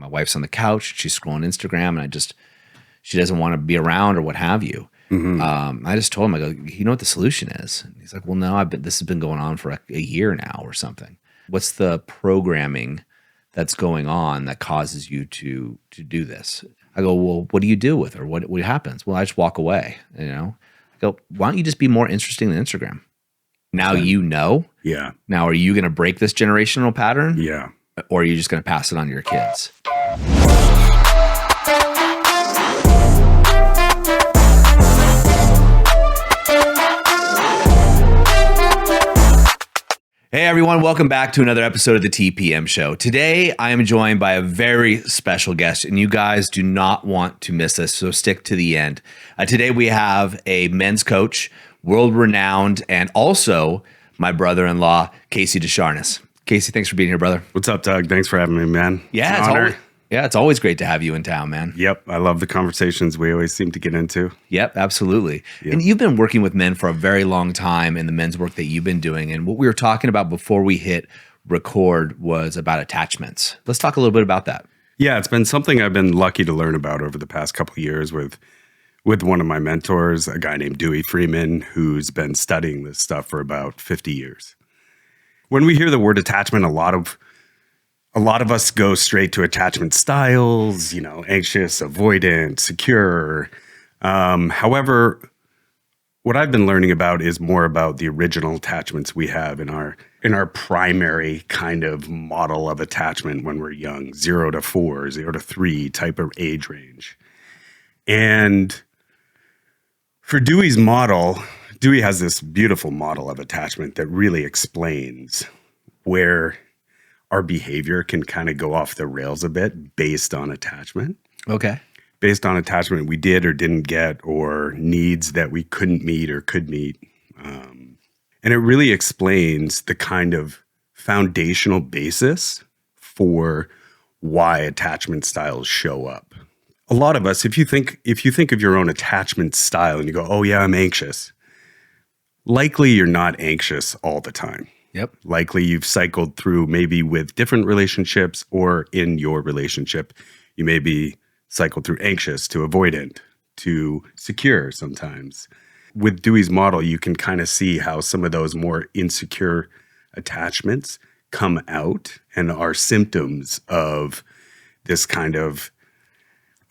my wife's on the couch, she's scrolling Instagram, and she doesn't want to be around or what have you. I just told him, I go, you know what the solution is? And he's like, well, no, this has been going on for a year now or something. What's the programming that's going on that causes you to do this? I go, well, what do you do with her? What happens? Well, I just walk away, I go, why don't you just be more interesting than Instagram? Now you know. Yeah. Now, are you going to break this generational pattern? Yeah. Or are you just going to pass it on to your kids? Hey everyone, welcome back to another episode of the TPM Show. Today, I am joined by a very special guest, and you guys do not want to miss this, so stick to the end. Today, we have a men's coach, world-renowned, and also my brother-in-law, Casey Desharnais. Casey, thanks for being here, brother. What's up, Doug? Thanks for having me, man. Yeah, it's an honor. It's always great to have you in town, man. Yep, I love the conversations we always seem to get into. Yep, absolutely. Yep. And you've been working with men for a very long time in the men's work that you've been doing. And what we were talking about before we hit record was about attachments. Let's talk a little bit about that. Yeah, it's been something I've been lucky to learn about over the past couple of years with one of my mentors, a guy named Dewey Freeman, who's been studying this stuff for about 50 years. When we hear the word attachment, a lot of us go straight to attachment styles, anxious, avoidant, secure. However, what I've been learning about is more about the original attachments we have in our primary kind of model of attachment when we're young, 0 to 4, 0 to 3 type of age range. And for Dewey's model, Dewey has this beautiful model of attachment that really explains where our behavior can kind of go off the rails a bit based on attachment. Okay. Based on attachment we did or didn't get, or needs that we couldn't meet or could meet. And it really explains the kind of foundational basis for why attachment styles show up. A lot of us, if you think of your own attachment style and you go, oh yeah, I'm anxious, likely you're not anxious all the time. Yep. Likely you've cycled through maybe with different relationships, or in your relationship, you may be cycled through anxious to avoidant to secure sometimes. With Dewey's model, you can kind of see how some of those more insecure attachments come out and are symptoms of this kind of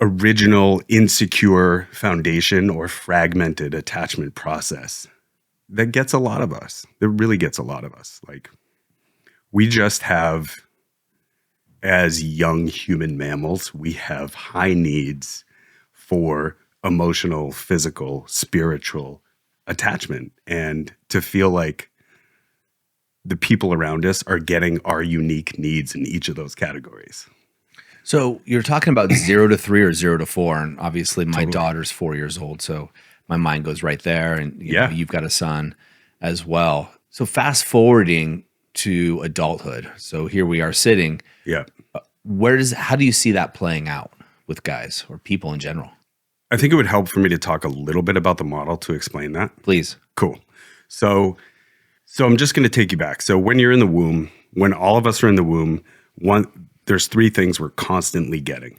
original insecure foundation or fragmented attachment process. That gets a lot of us. That really gets a lot of us. Like, we just have, as young human mammals, we have high needs for emotional, physical, spiritual attachment, and to feel like the people around us are getting our unique needs in each of those categories. So you're talking about 0 to 3 or 0 to 4, and obviously my daughter's 4 years old, so my mind goes right there. And you know, you've got a son as well. So fast forwarding to adulthood. So here we are sitting. Yeah. How do you see that playing out with guys or people in general? I think it would help for me to talk a little bit about the model to explain that. Please. Cool. So I'm just going to take you back. So when you're in the womb, when all of us are in the womb, there's 3 things we're constantly getting.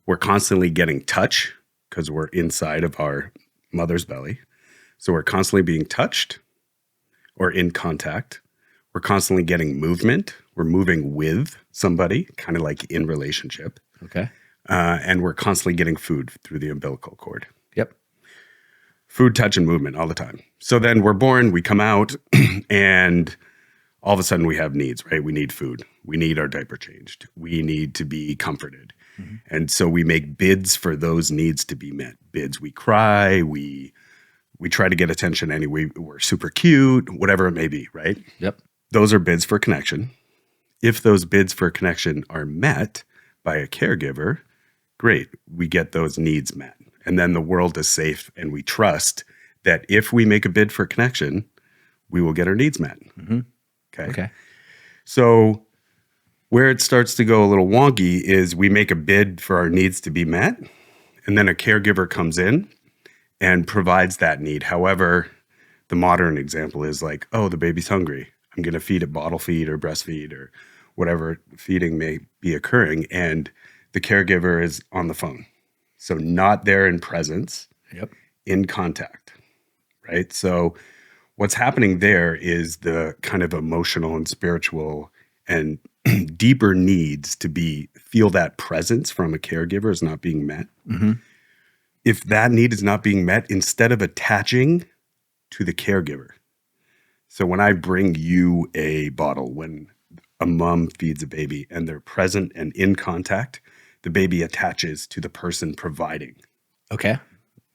We're constantly getting touch because we're inside of our mother's belly. So we're constantly being touched or in contact. We're constantly getting movement. We're moving with somebody, kind of like in relationship. Okay. And we're constantly getting food through the umbilical cord. Yep. Food, touch, and movement all the time. So then we're born, we come out, and all of a sudden we have needs, right? We need food. We need our diaper changed. We need to be comforted. Mm-hmm. And so we make bids for those needs to be met. Bids, we cry, we try to get attention anyway. We're super cute, whatever it may be, right? Yep. Those are bids for connection. If those bids for connection are met by a caregiver, great, we get those needs met. And then the world is safe, and we trust that if we make a bid for connection, we will get our needs met. Mm-hmm. Okay. So where it starts to go a little wonky is we make a bid for our needs to be met, and then a caregiver comes in and provides that need. However, the modern example is like, oh, the baby's hungry. I'm going to feed it bottle feed or breastfeed or whatever feeding may be occurring. And the caregiver is on the phone. So not there in presence, Yep. in contact, right? So what's happening there is the kind of emotional and spiritual and deeper needs to feel that presence from a caregiver is not being met. Mm-hmm. If that need is not being met, instead of attaching to the caregiver. So when I bring you a bottle, when a mom feeds a baby and they're present and in contact, the baby attaches to the person providing Okay.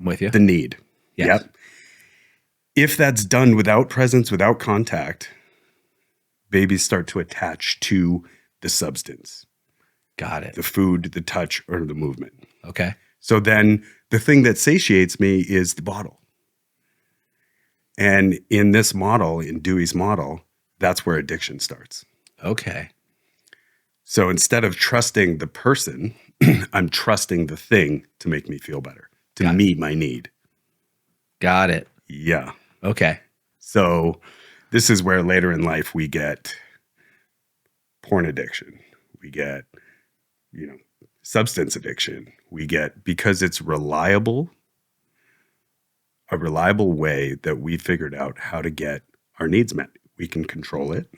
I'm with you. the need. Yes. Yep. If that's done without presence, without contact, babies start to attach to the substance, Got it. the food, the touch, or the movement. Okay. So then the thing that satiates me is the bottle. And in this model, in Dewey's model, that's where addiction starts. Okay. So instead of trusting the person, I'm trusting the thing to make me feel better, to meet my need. Got it. Yeah. Okay. So this is where later in life we get porn addiction. We get, substance addiction. We get, because it's reliable, a reliable way that we figured out how to get our needs met. We can control it,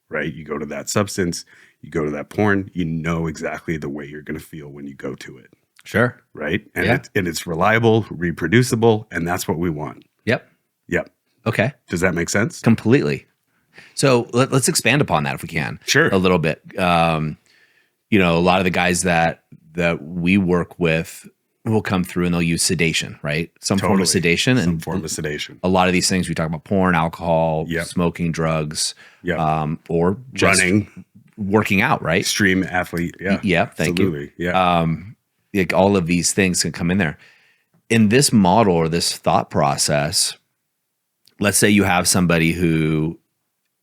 right? You go to that substance, you go to that porn, you know exactly the way you're going to feel when you go to it. Sure. Right? And it's reliable, reproducible, and that's what we want. Yep. Yep. Okay. Does that make sense? Completely. So let's expand upon that if we can. Sure. A little bit. A lot of the guys that we work with will come through and they'll use sedation, right? Some form of sedation. Some form of sedation. A lot of these things we talk about: porn, alcohol, Yep. smoking, drugs, Yep. or just Running, working out, right? extreme athlete. Yeah. Yeah. Thank Absolutely. you. Yeah. Like all of these things can come in there. In this model or this thought process, let's say you have somebody who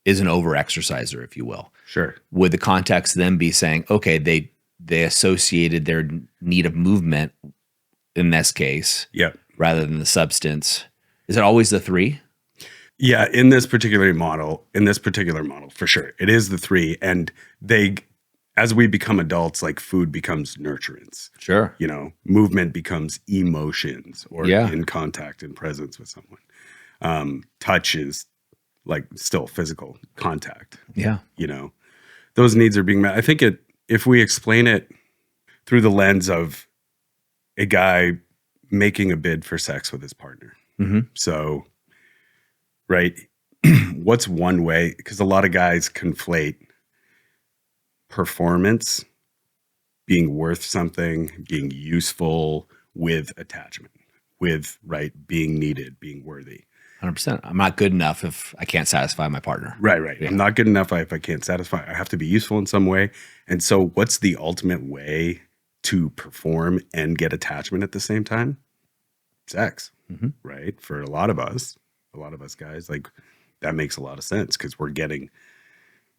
is an over-exerciser, if you will. Sure. Would the context then be saying, okay, they associated their need of movement in this case, Yep. rather than the substance? Is it always the three? Yeah, in this particular model, for sure, it is the three. And as we become adults, like food becomes nurturance. Sure. Movement becomes emotions or in contact and presence with someone. Touch is like still physical contact. Yeah. Those needs are being met. I think if we explain it through the lens of a guy making a bid for sex with his partner. Mm-hmm. So, right, what's one way? Because a lot of guys conflate performance, being worth something, being useful with attachment, with, being needed, being worthy. 100%. I'm not good enough if I can't satisfy my partner. Right. Yeah. I'm not good enough if I can't satisfy. I have to be useful in some way. And so what's the ultimate way to perform and get attachment at the same time? Sex, right? For a lot of us guys, like that makes a lot of sense because we're getting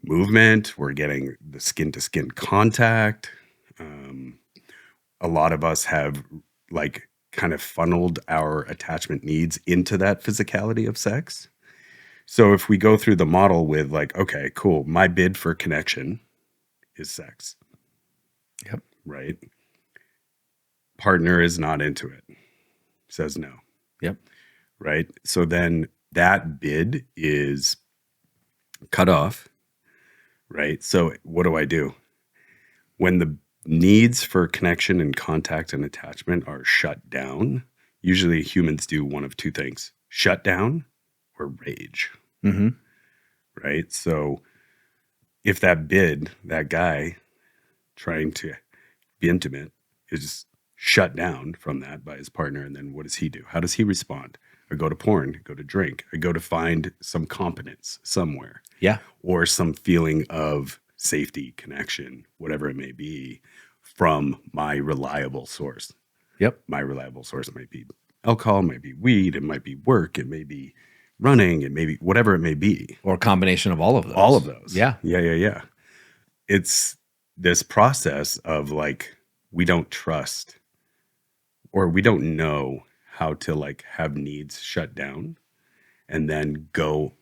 movement, we're getting the skin to skin contact. A lot of us have like kind of funneled our attachment needs into that physicality of sex. So if we go through the model with like, okay, cool, my bid for connection is sex. Yep. Right? Partner is not into it. Says no. Yep. Right? So then that bid is cut off. Right? So what do I do? When the needs for connection and contact and attachment are shut down, usually humans do one of two things: shut down or rage. Mm-hmm. Right? So if that guy trying to be intimate is shut down from that by his partner, and then what does he do? How does he respond? I go to porn, I go to drink, I go to find some competence somewhere. Yeah. Or some feeling of safety, connection, whatever it may be, from my reliable source. Yep. My reliable source might be alcohol, might be weed, it might be work, it may be running, it may be whatever it may be. Or a combination of all of those. All of those. Yeah. Yeah. It's this process of like, we don't trust or we don't know how to like have needs shut down and then go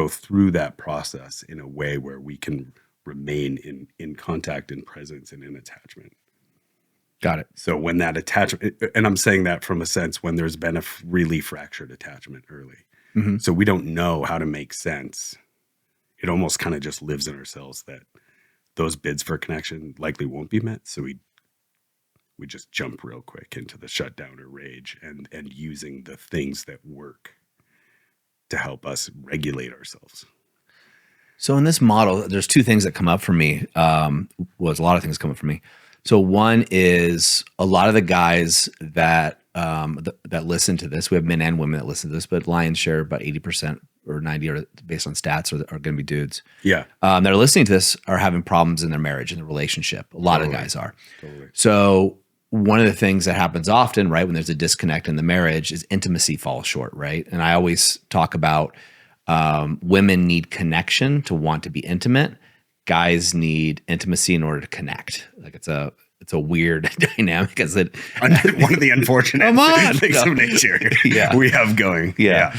through that process in a way where we can remain in contact and presence and in attachment. Got it. So when that attachment, and I'm saying that from a sense when there's been a really fractured attachment early. Mhm. So we don't know how to make sense. It almost kind of just lives in ourselves that those bids for connection likely won't be met. So we just jump real quick into the shutdown or rage and using the things that work to help us regulate ourselves. So in this model, there's two things that come up for me. There's a lot of things come up for me. So one is a lot of the guys that that listen to this. We have men and women that listen to this, but lion's share, about 80% or 90, or based on stats, are going to be dudes. Yeah. That are listening to this are having problems in their marriage, in their relationship. A lot of guys are. Totally. So one of the things that happens often, right, when there's a disconnect in the marriage is intimacy falls short, right? And I always talk about women need connection to want to be intimate. Guys need intimacy in order to connect. Like it's a weird dynamic, as it One of the unfortunate things of nature we have going. Yeah.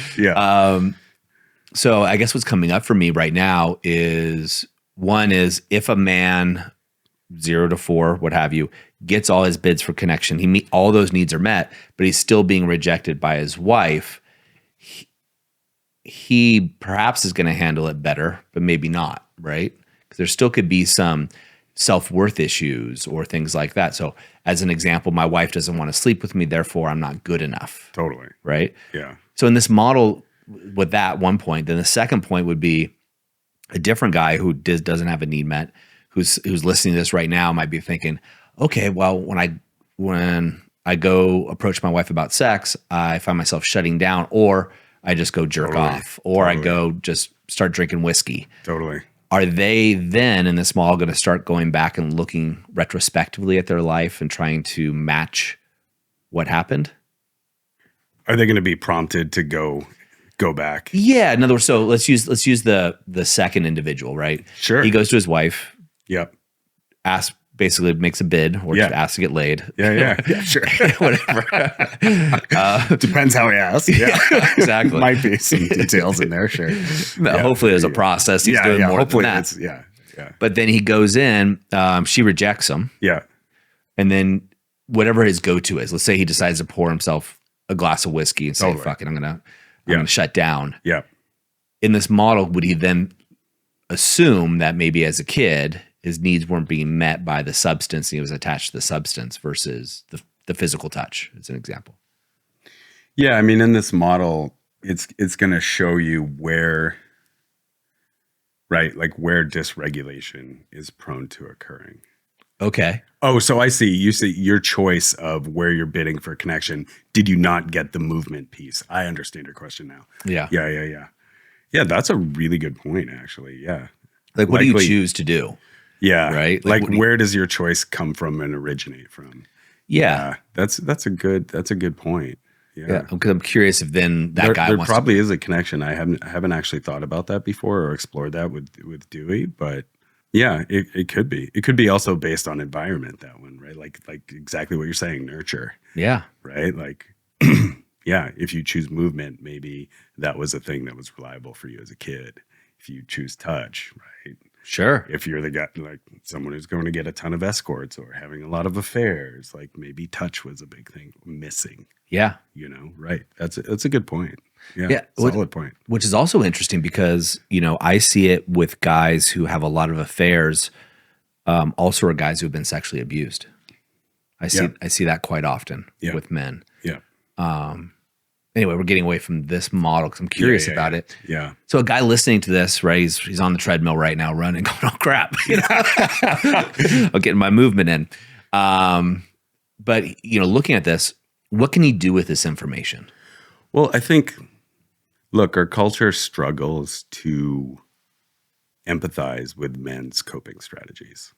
So I guess what's coming up for me right now is if a man 0 to 4, what have you, gets all his bids for connection, all those needs are met, but he's still being rejected by his wife. He perhaps is going to handle it better, but maybe not, right? Because there still could be some self-worth issues or things like that. So as an example, my wife doesn't want to sleep with me, therefore I'm not good enough. Totally. Right? Yeah. So in this model, with that one point, then the second point would be a different guy who doesn't have a need met, who's listening to this right now might be thinking, okay, well, when I go approach my wife about sex, I find myself shutting down, or I just go jerk off, or I go just start drinking whiskey. Totally. Are they then in this model going to start going back and looking retrospectively at their life and trying to match what happened? Are they going to be prompted to go back? Yeah. In other words, so let's use the second individual, right? Sure. He goes to his wife. Yep. Basically makes a bid, or just asks to get laid. Yeah, sure. Whatever. Depends how he asks. Yeah, exactly. Might be some details in there, sure. Hopefully there's a process. He's doing more hopefully than that. Yeah. But then he goes in, she rejects him. Yeah. And then whatever his go-to is, let's say he decides to pour himself a glass of whiskey and say, fuck it, I'm gonna shut down. Yeah. In this model, would he then assume that maybe as a kid, his needs weren't being met by the substance, and he was attached to the substance versus the physical touch, as an example? Yeah, I mean, in this model, it's going to show you where dysregulation is prone to occurring. Okay. Oh, so I see. You see your choice of where you're bidding for connection. Did you not get the movement piece? I understand your question now. Yeah. Yeah, that's a really good point, actually. Yeah. Like, what do you choose to do? Yeah. Right. Like where does your choice come from and originate from? Yeah. That's a good point. Yeah. Because I'm curious if then that guy there wants probably is a connection. I haven't actually thought about that before or explored that with Dewey, but yeah, it could be. It could be also based on environment, that one, right? Like exactly what you're saying, nurture. Yeah. Right? Like yeah, if you choose movement, maybe that was a thing that was reliable for you as a kid. If you choose touch, right? Sure. If you're the guy, like someone who's going to get a ton of escorts or having a lot of affairs, like maybe touch was a big thing missing. Yeah. Right. That's a good point. Yeah. Solid point. Which is also interesting because, I see it with guys who have a lot of affairs, also are guys who have been sexually abused. I see that quite often with men. Yeah. Anyway, we're getting away from this model because I'm curious about it. Yeah. So a guy listening to this, right? He's on the treadmill right now, running, going, "Oh crap!" I'm getting my movement in. But looking at this, what can he do with this information? Well, I think, look, our culture struggles to empathize with men's coping strategies,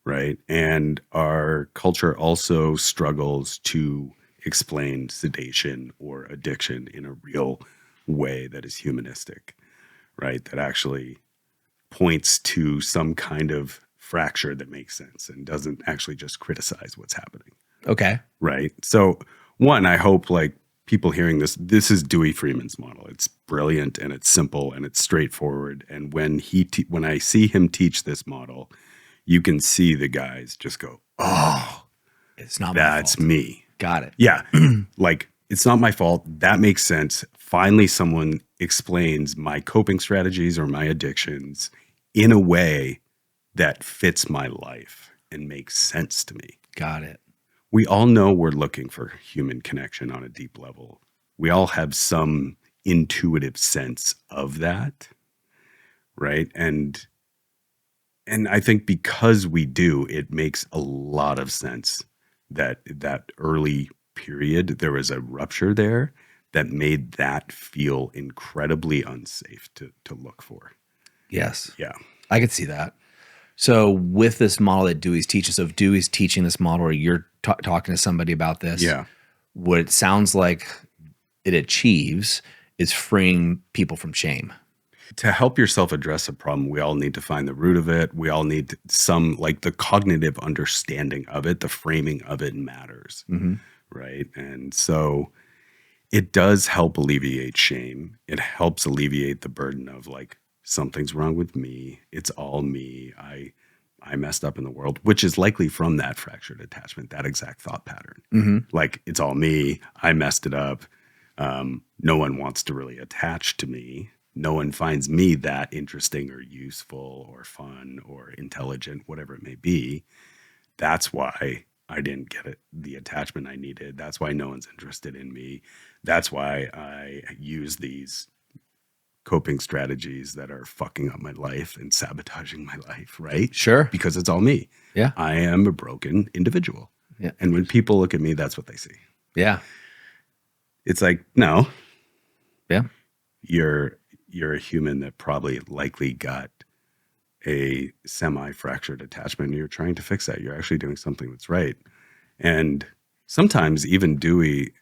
right? And our culture also struggles to explain sedation or addiction in a real way that is humanistic, right? That actually points to some kind of fracture that makes sense and doesn't actually just criticize what's happening. Okay. Right. So one, I hope like people hearing this is Dewey Freeman's model. It's brilliant and it's simple and it's straightforward. And when when I see him teach this model, you can see the guys just go, oh, It's not my That's fault. me. Got it. Yeah. Like, it's not my fault. That makes sense. Finally, someone explains my coping strategies or my addictions in a way that fits my life and makes sense to me. Got it. We all know we're looking for human connection on a deep level. We all have some intuitive sense of that, right? And I think because we do, it makes a lot of sense that that early period, there was a rupture there that made that feel incredibly unsafe to look for. Yes. Yeah. I could see that. So with this model that Dewey's teaching, so if Dewey's teaching this model or you're talking to somebody about this, Yeah. what it sounds like it achieves is freeing people from shame. To help yourself address a problem, we all need to find the root of it. We all need some, like, the cognitive understanding of it, the framing of it matters, right? And so it does help alleviate shame. It helps alleviate the burden of, like, something's wrong with me. It's all me. I messed up in the world, which is likely from that fractured attachment, that exact thought pattern. Like, it's all me. I messed it up. No one wants to really attach to me. No one finds me that interesting or useful or fun or intelligent, whatever it may be. That's why I didn't get the attachment I needed. That's why no one's interested in me. That's why I use these coping strategies that are fucking up my life and sabotaging my life, right? Sure. Because it's all me. Yeah. I am a broken individual. Yeah. And when people look at me, that's what they see. Yeah. It's like, no, Yeah. you're a human that probably likely got a semi-fractured attachment and you're trying to fix that. You're actually doing something that's right. And sometimes even Dewey,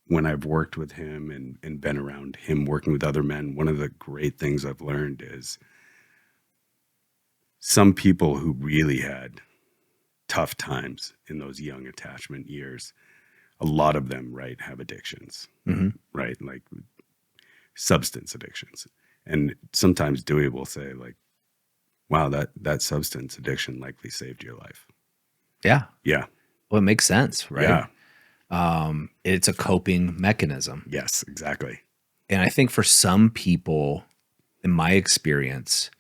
when I've worked with him and been around him working with other men, one of the great things I've learned is some people who really had tough times in those young attachment years, a lot of them, right, have addictions, right? Like substance addictions. And sometimes Dewey will say, like, wow, that substance addiction likely saved your life. Yeah. Yeah. Well, it makes sense, right? Yeah. It's a coping mechanism. Yes, exactly. And I think for some people, in my experience,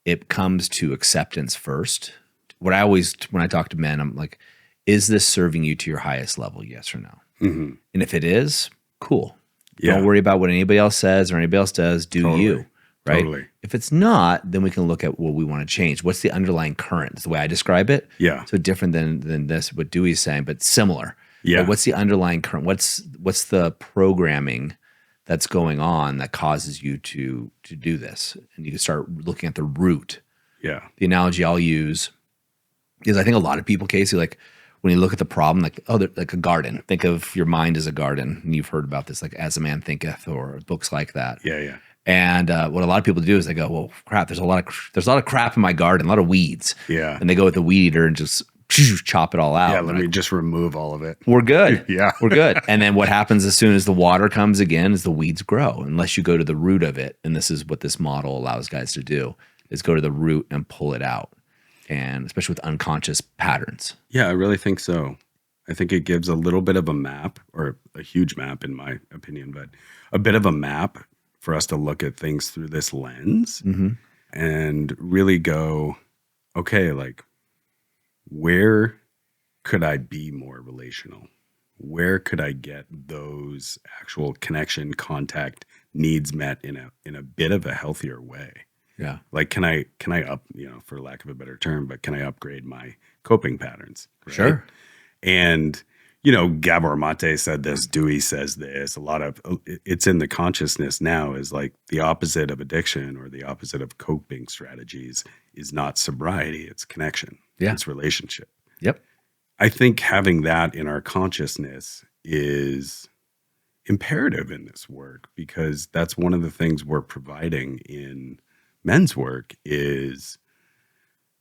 it comes to acceptance first. When I talk to men, I'm like, is this serving you to your highest level? Yes or no? And if it is, cool. Yeah. Don't worry about what anybody else says or anybody else does. Do you, right? Totally. If it's not, then we can look at what we want to change. What's the underlying current? Is the way I describe it. Yeah. So different than this, what Dewey's saying, but similar. Yeah. But what's the underlying current? What's the programming that's going on that causes you to do this? And you can start looking at the root. Yeah. The analogy I'll use is I think a lot of people, Casey, like when you look at the problem, like, oh, like a garden. Think of your mind as a garden. And you've heard about this, like As a Man Thinketh or books like that. Yeah. Yeah. And what a lot of people do is they go, well, crap, there's a lot of crap in my garden, a lot of weeds. Yeah. And they go with the weed eater and just chop it all out. Yeah. Let me just remove all of it. We're good. Yeah. We're good. And then what happens as soon as the water comes again is the weeds grow, unless you go to the root of it. And this is what this model allows guys to do, is go to the root and pull it out. And especially with unconscious patterns. Yeah, I really think so. I think it gives a little bit of a map, or a huge map in my opinion, but a bit of a map for us to look at things through this lens and really go, okay, like, where could I be more relational? Where could I get those actual connection, contact needs met in a bit of a healthier way? Yeah. Like, can I up, for lack of a better term, but can I upgrade my coping patterns? Right? Sure. And, Gabor Mate said this, Dewey says this, it's in the consciousness now, is like the opposite of addiction or the opposite of coping strategies is not sobriety, it's connection. Yeah. It's relationship. Yep. I think having that in our consciousness is imperative in this work, because that's one of the things we're providing in men's work. Is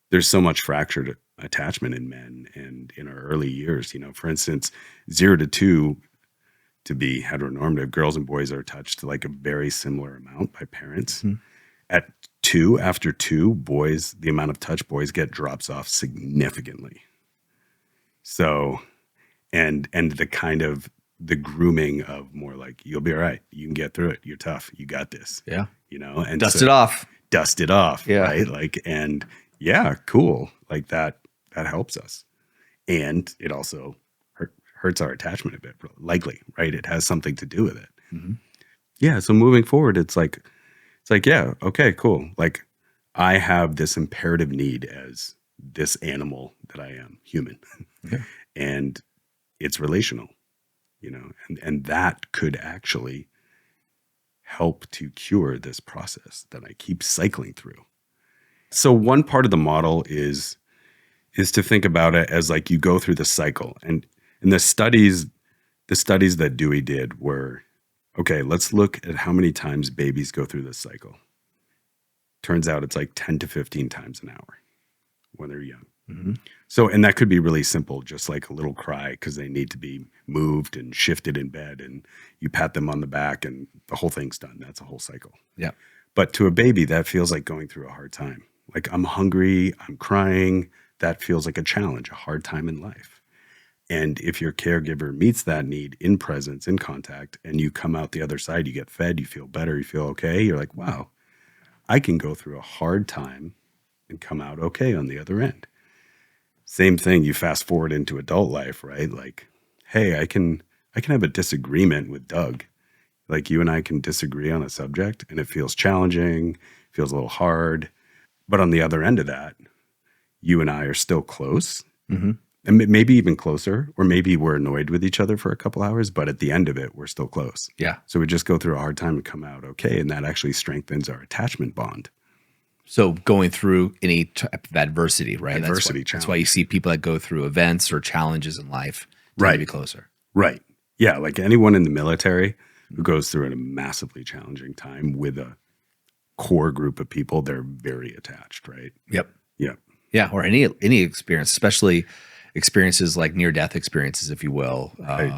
there's so much fractured attachment in men and in our early years. For instance, 0 to 2, to be heteronormative, girls and boys are touched like a very similar amount by parents. At 2, after 2, boys, the amount of touch boys get drops off significantly. So and the kind of the grooming of more like, you'll be all right. You can get through it. You're tough. You got this. Yeah. And Dust it off. Dust it off. Yeah. Right. Like, and yeah, cool. Like that helps us. And it also hurts our attachment a bit, likely, right? It has something to do with it. Mm-hmm. Yeah. So moving forward, it's like, yeah, okay, cool. Like I have this imperative need as this animal that I am, human. Yeah. And it's relational, and that could actually help to cure this process that I keep cycling through. So one part of the model is to think about it as like you go through the cycle. And in the studies that Dewey did were, okay, let's look at how many times babies go through this cycle. Turns out it's like 10 to 15 times an hour when they're young. Mm-hmm. So, and that could be really simple, just like a little cry because they need to be moved and shifted in bed, and you pat them on the back and the whole thing's done. That's a whole cycle. Yeah. But to a baby, that feels like going through a hard time. Like I'm hungry, I'm crying. That feels like a challenge, a hard time in life. And if your caregiver meets that need in presence, in contact, and you come out the other side, you get fed, you feel better, you feel okay. You're like, wow, I can go through a hard time and come out okay on the other end. Same thing, you fast forward into adult life, right? Like, hey, I can have a disagreement with Doug. Like you and I can disagree on a subject and it feels challenging, feels a little hard. But on the other end of that, you and I are still close. Mm-hmm. And maybe even closer, or maybe we're annoyed with each other for a couple hours, but at the end of it, we're still close. Yeah. So we just go through a hard time and come out okay. And that actually strengthens our attachment bond. So going through any type of adversity, right? Adversity, that's why you see people that go through events or challenges in life to be closer. Right. Yeah. Like anyone in the military who goes through a massively challenging time with a core group of people, they're very attached, right? Yep. Yeah. Yeah. Or any experience, especially experiences like near-death experiences, if you will. Right.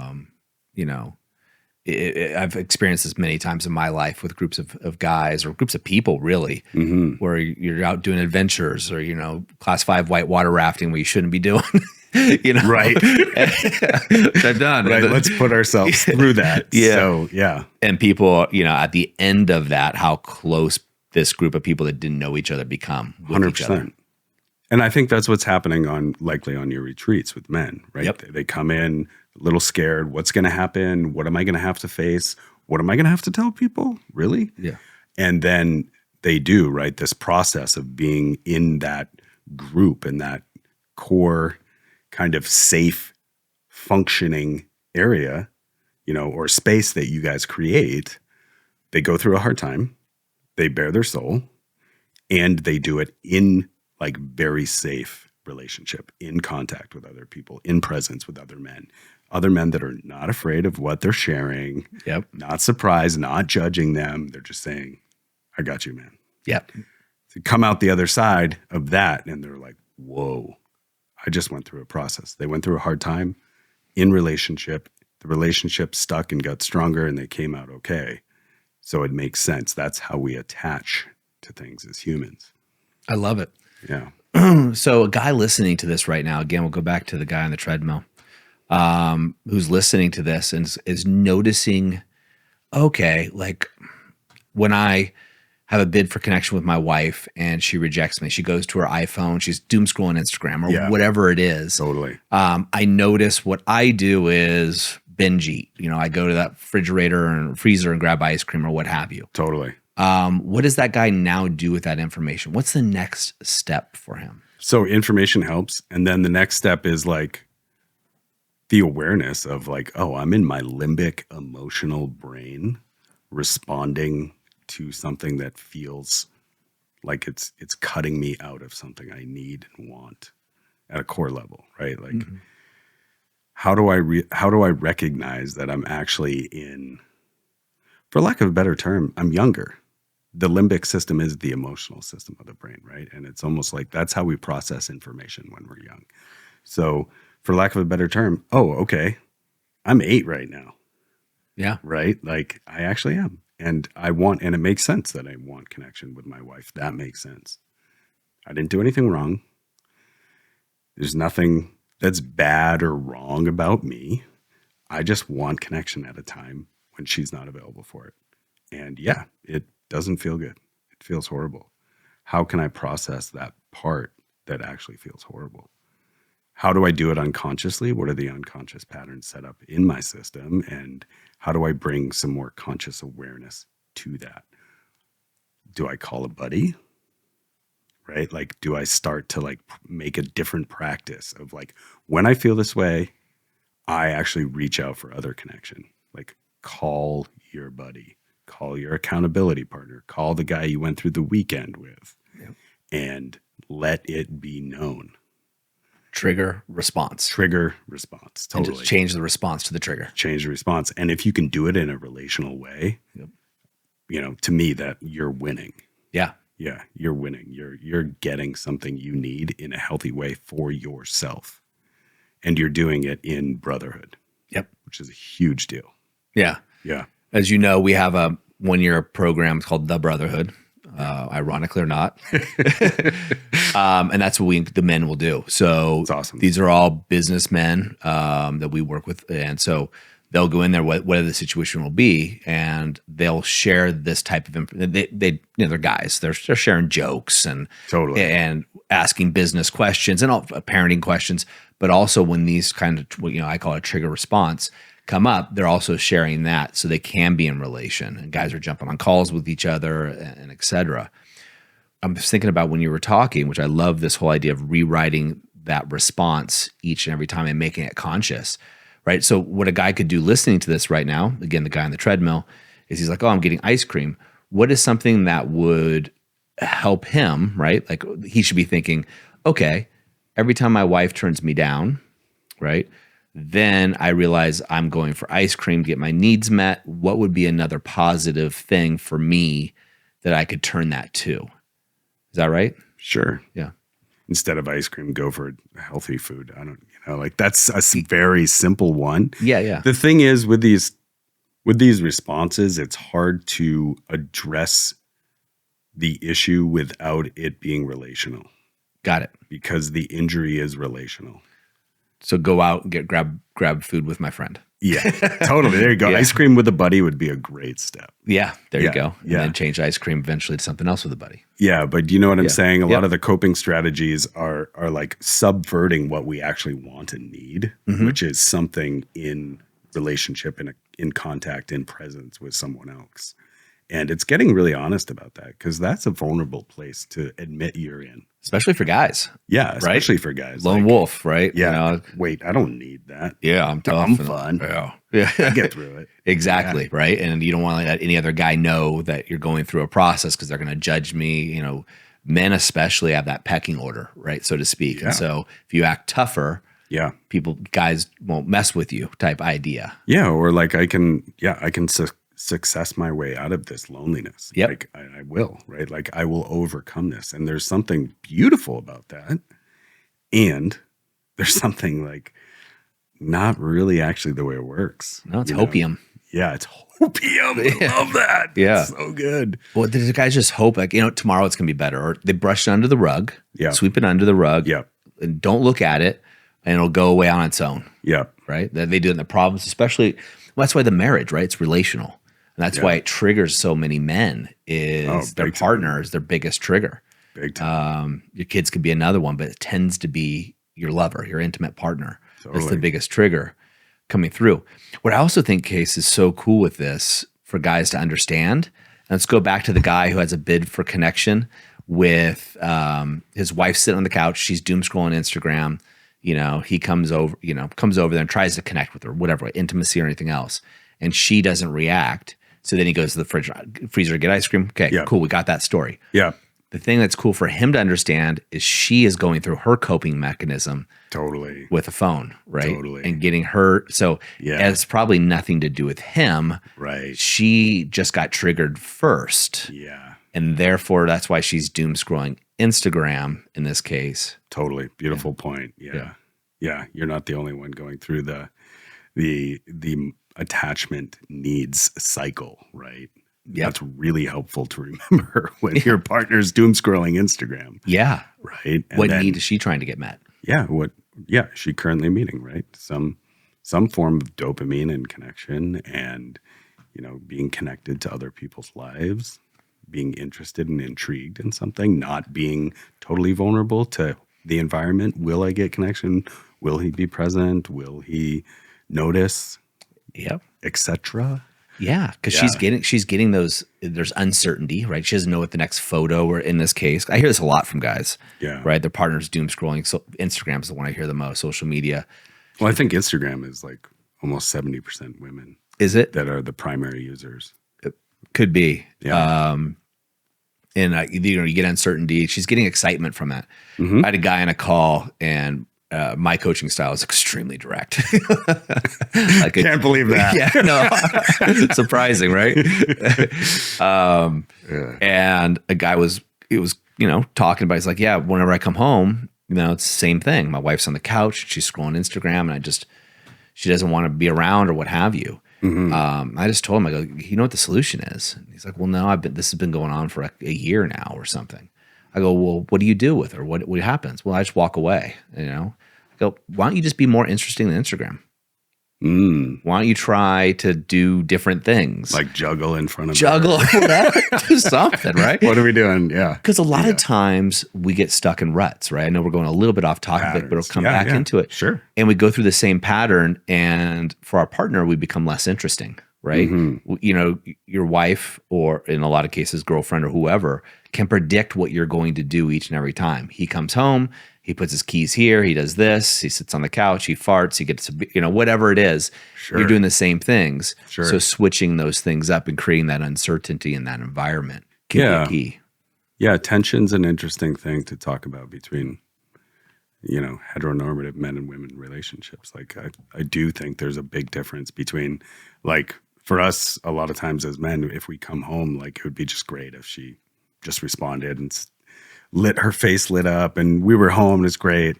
I've experienced this many times in my life with groups of guys or groups of people, really, Mm-hmm. where you're out doing adventures or, class 5 whitewater rafting where you shouldn't be doing, Right. Which I've done. Right. Let's put ourselves through that. Yeah. So, yeah. And people, at the end of that, how close this group of people that didn't know each other become with 100%. each other. And I think that's what's happening likely on your retreats with men, right? Yep. They come in a little scared. What's going to happen? What am I going to have to face? What am I going to have to tell people? Really? Yeah. And then they do, right? This process of being in that group, in that core kind of safe functioning area, or space that you guys create. They go through a hard time. They bare their soul, and they do it in like very safe relationship, in contact with other people, in presence with other men that are not afraid of what they're sharing, Yep. not surprised, not judging them. They're just saying, I got you, man. Yep. To come out the other side of that, and they're like, whoa, I just went through a process. They went through a hard time in relationship. The relationship stuck and got stronger, and they came out okay. So it makes sense. That's how we attach to things as humans. I love it. Yeah. So a guy listening to this right now, again, we'll go back to the guy on the treadmill, who's listening to this and is noticing, okay, like when I have a bid for connection with my wife and she rejects me, she goes to her iPhone, she's doom scrolling Instagram or whatever it is. Totally. I notice what I do is binge eat. I go to that refrigerator and freezer and grab ice cream or what have you. Totally. What does that guy now do with that information? What's the next step for him? So information helps. And then the next step is like the awareness of like, oh, I'm in my limbic emotional brain responding to something that feels like it's cutting me out of something I need and want at a core level, right? Like, Mm-hmm. how do I recognize that I'm actually in, for lack of a better term, I'm younger. The limbic system is the emotional system of the brain, right? And it's almost like that's how we process information when we're young. So for lack of a better term, oh, okay, I'm 8 right now. Yeah. Right? Like I actually am. And and it makes sense that I want connection with my wife. That makes sense. I didn't do anything wrong. There's nothing that's bad or wrong about me. I just want connection at a time when she's not available for it. And yeah, it doesn't feel good. It feels horrible. How can I process that part that actually feels horrible? How do I do it unconsciously? What are the unconscious patterns set up in my system? And how do I bring some more conscious awareness to that? Do I call a buddy? Right? Like, do I start to like make a different practice of like, when I feel this way, I actually reach out for other connection. Like, call your buddy, call your accountability partner, call the guy you went through the weekend with, and let it be known. Trigger response. Trigger response. Totally. And just change the response to the trigger. Change the response. And if you can do it in a relational way, you know, to me, that you're winning. Yeah. Yeah, you're winning. You're getting something you need in a healthy way for yourself. And you're doing it in brotherhood. Yep. Which is a huge deal. Yeah. Yeah. As you know, we have a 1-year program called The Brotherhood, ironically or not. And that's what the men will do. So That's awesome. These are all businessmen that we work with. And so they'll go in there, whatever the situation will be, and they'll share this type of information. They they're guys. They're sharing jokes and Totally. and asking business questions and all parenting questions. But also when these kind of, I call it trigger response, come up, they're also sharing that so they can be in relation. And guys are jumping on calls with each other and et cetera. I'm just thinking about when you were talking, which I love this whole idea of rewriting that response each and every time and making it conscious, right? So what a guy could do listening to this right now, again, the guy on the treadmill, is he's like, oh, I'm getting ice cream. What is something that would help him, right? Like he should be thinking, okay, every time my wife turns me down, right? Then I realize I'm going for ice cream to get my needs met. What would be another positive thing for me that I could turn that to? Is that right? Sure. Yeah. Instead of ice cream, go for healthy food. I don't, like that's a very simple one. Yeah, yeah. The thing is with these responses, it's hard to address the issue without it being relational. Got it. Because the injury is relational. So go out and grab food with my friend. Yeah, totally. There you go. Yeah. Ice cream with a buddy would be a great step. Yeah, there you go. And Yeah. then change ice cream eventually to something else with a buddy. Yeah, but you know what I'm saying? A Yeah. lot of the coping strategies are like subverting what we actually want and need, which is something in relationship, in contact, in presence with someone else. And it's getting really honest about that because that's a vulnerable place to admit you're in. Especially for guys. Yeah, especially for guys. Lone wolf, right? Yeah. Wait, I don't need that. Yeah, I'm tough. I'm fun. Yeah. I get through it. Exactly, right? And you don't want to let any other guy know that you're going through a process because they're going to judge me. Men especially have that pecking order, right, so to speak. Yeah. And so if you act tougher, guys won't mess with you type idea. Yeah, or like I can success my way out of this loneliness. Yep. Like I will, right? Like I will overcome this. And there's something beautiful about that. And there's something like not really actually the way it works. No, it's hopium. Yeah, it's hopium. I love that. Yeah. It's so good. Well, the guys just hope like, tomorrow it's going to be better. Or they brush it under the rug, sweep it under the rug, and don't look at it, and it'll go away on its own. Yeah. Right? They do it in the problems, especially, that's why the marriage, right? It's relational. And that's why it triggers so many men is their partner is their biggest trigger. Big time. Your kids could be another one, but it tends to be your lover, your intimate partner. Totally. That's the biggest trigger coming through. What I also think, Case, is so cool with this for guys to understand. And let's go back to the guy who has a bid for connection with his wife sitting on the couch. She's doom scrolling Instagram. He comes over there and tries to connect with her, whatever, intimacy or anything else. And she doesn't react. So then he goes to the freezer to get ice cream. Okay, cool. We got that story. Yeah. The thing that's cool for him to understand is she is going through her coping mechanism Totally. with a phone, right? Totally. And getting her. So it's probably nothing to do with him. Right. She just got triggered first. Yeah. And therefore, that's why she's doom scrolling Instagram in this case. Totally. Beautiful point. Yeah. Yeah. You're not the only one going through the attachment needs cycle, right? Yep. That's really helpful to remember when your partner's doom scrolling Instagram. Yeah. Right. And what need is she trying to get met? Yeah. What yeah, is she currently meeting, right? Some form of dopamine and connection, and being connected to other people's lives, being interested and intrigued in something, not being totally vulnerable to the environment. Will I get connection? Will he be present? Will he notice? Yep. Etc. Yeah, because Yeah. she's getting those. There's uncertainty, right? She doesn't know what the next photo, or in this case, I hear this a lot from guys, Yeah. right? Their partner's doom scrolling. So Instagram's the one I hear the most. Social media, Well, I think Instagram is like almost 70% women is it? that are the primary users. Could be. Yeah. And you get uncertainty. She's getting excitement from that. Mhm. I had a guy on a call, and my coaching style is extremely direct. Like Can't believe that. Yeah, no, surprising, right? Yeah. And a guy was talking about. He's like, yeah, whenever I come home, it's the same thing. My wife's on the couch, she's scrolling Instagram, and she doesn't want to be around or what have you. I just told him, I go, you know what the solution is? And he's like, well, no, this has been going on for a year now or something. I go, well, what do you do with her? What happens? Well, I just walk away. I go, why don't you just be more interesting than Instagram? Why don't you try to do different things? Like juggle in front of Juggle, whatever, do something, right? What are we doing? Yeah. Because a lot of times we get stuck in ruts, right? I know we're going a little bit off topic, but it'll come back into it. Sure. And we go through the same pattern, and for our partner, we become less interesting, right? Your wife, or in a lot of cases, girlfriend or whoever, can predict what you're going to do each and every time. He comes home, he puts his keys here, he does this, he sits on the couch, he farts, he gets, whatever it is, Sure. you're doing the same things. Sure. So switching those things up and creating that uncertainty in that environment can be a key. Yeah, tension's an interesting thing to talk about between, heteronormative men and women relationships. Like, I do think there's a big difference between, like, for us, a lot of times as men, if we come home, like, it would be just great if she just responded and her face lit up and we were home and it's great.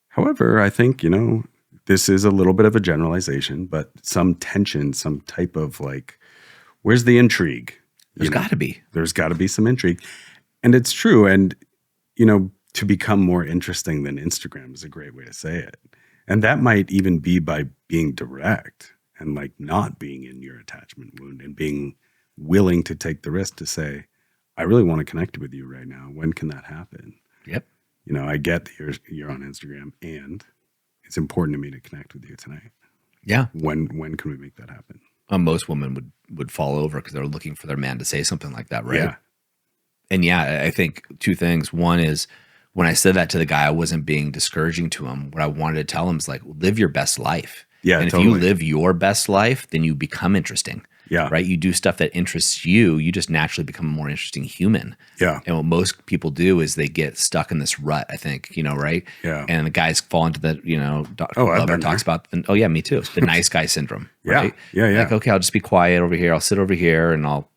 However, I think, this is a little bit of a generalization, but some tension, some type of like, where's the intrigue? There's got to be. There's got to be some intrigue. And it's true. And, to become more interesting than Instagram is a great way to say it. And that might even be by being direct and like not being in your attachment wound and being willing to take the risk to say, I really want to connect with you right now. When can that happen? Yep. I get that you're on Instagram and it's important to me to connect with you tonight. Yeah. When can we make that happen? Most women would fall over because they're looking for their man to say something like that, right? Yeah. And yeah, I think two things. One is, when I said that to the guy, I wasn't being discouraging to him. What I wanted to tell him is like, live your best life. Yeah, and totally. if you live your best life, then you become interesting. Yeah. Right. You do stuff that interests you. You just naturally become a more interesting human. Yeah. And what most people do is they get stuck in this rut, I think, right? Yeah. And the guys fall into that, Dr. I've Glover been talks about, oh yeah, me too. The nice guy syndrome. Yeah. Right? Yeah. Like, okay, I'll just be quiet over here. I'll sit over here and I'll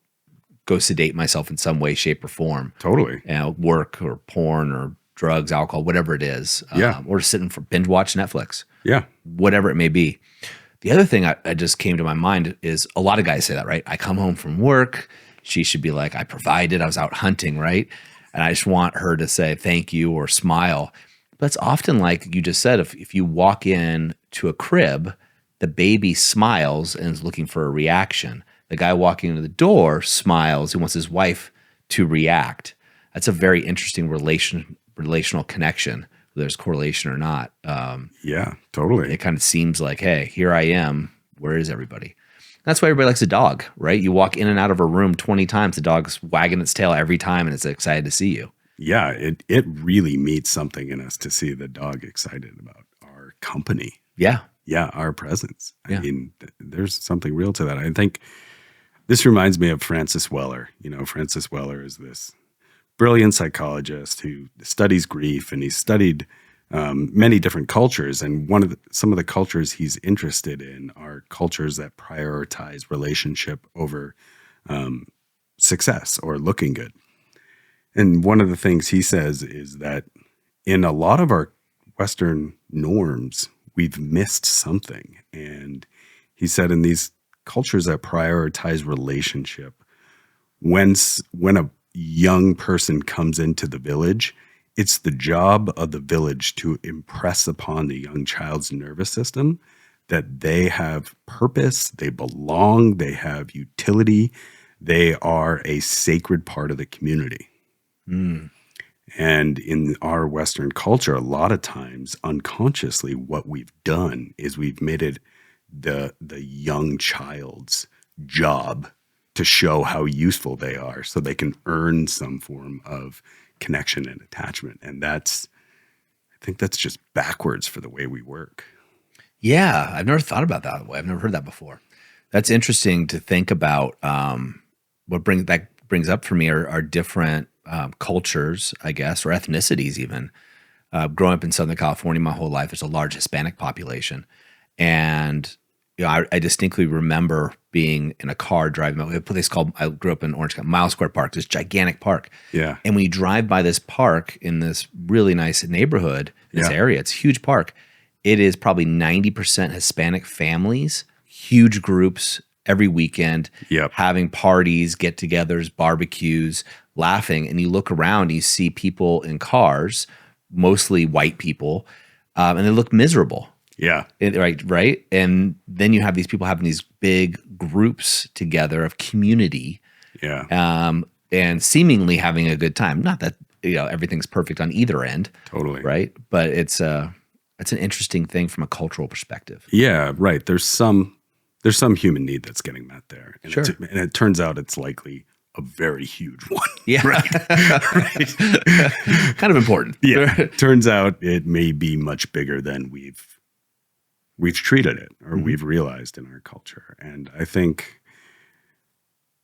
go sedate myself in some way, shape, or form. Totally. Work or porn or drugs, alcohol, whatever it is. Or sitting for binge watch Netflix. Yeah. Whatever it may be. The other thing I just came to my mind is a lot of guys say that, right? I come home from work. She should be like, I provided, I was out hunting, right? And I just want her to say thank you or smile. But it's often like you just said, if you walk in to a crib, the baby smiles and is looking for a reaction. The guy walking into the door smiles. He wants his wife to react. That's a very interesting relational connection, whether there's correlation or not. Yeah, totally. It kind of seems like, hey, here I am. Where is everybody? That's why everybody likes a dog, right? You walk in and out of a room 20 times, the dog's wagging its tail every time and it's excited to see you. Yeah, it really meets something in us to see the dog excited about our company. Yeah. Yeah, our presence. Yeah. I mean, there's something real to that. I think this reminds me of Francis Weller. Francis Weller is this brilliant psychologist who studies grief, and he's studied many different cultures. And some of the cultures he's interested in are cultures that prioritize relationship over success or looking good. And one of the things he says is that in a lot of our Western norms, we've missed something. And he said in these cultures that prioritize relationship, when a young person comes into the village, it's the job of the village to impress upon the young child's nervous system that they have purpose, they belong, they have utility, they are a sacred part of the community. Mm. And in our Western culture, a lot of times unconsciously, what we've done is we've made it the young child's job to show how useful they are so they can earn some form of connection and attachment. And I think that's just backwards for the way we work. Yeah, I've never thought about that way. I've never heard that before. That's interesting to think about. What brings up for me are different cultures, I guess, or ethnicities even. Growing up in Southern California my whole life, there's a large Hispanic population. And I distinctly remember being in a car driving a place called, I grew up in Orange County, Mile Square Park, this gigantic park. Yeah. And when you drive by this park in this really nice neighborhood, in this area, it's a huge park. It is probably 90% Hispanic families, huge groups every weekend, having parties, get-togethers, barbecues, laughing. And you look around, you see people in cars, mostly white people, and they look miserable. Yeah. Right. And then you have these people having these big groups together of community. Yeah. And seemingly having a good time. Not that, everything's perfect on either end. Totally. Right. But it's an interesting thing from a cultural perspective. Yeah. Right. There's some human need that's getting met there. And Sure. and it turns out it's likely a very huge one. Yeah. Right. Kind of important. Yeah. Turns out it may be much bigger than we've treated it or we've realized in our culture. And I think,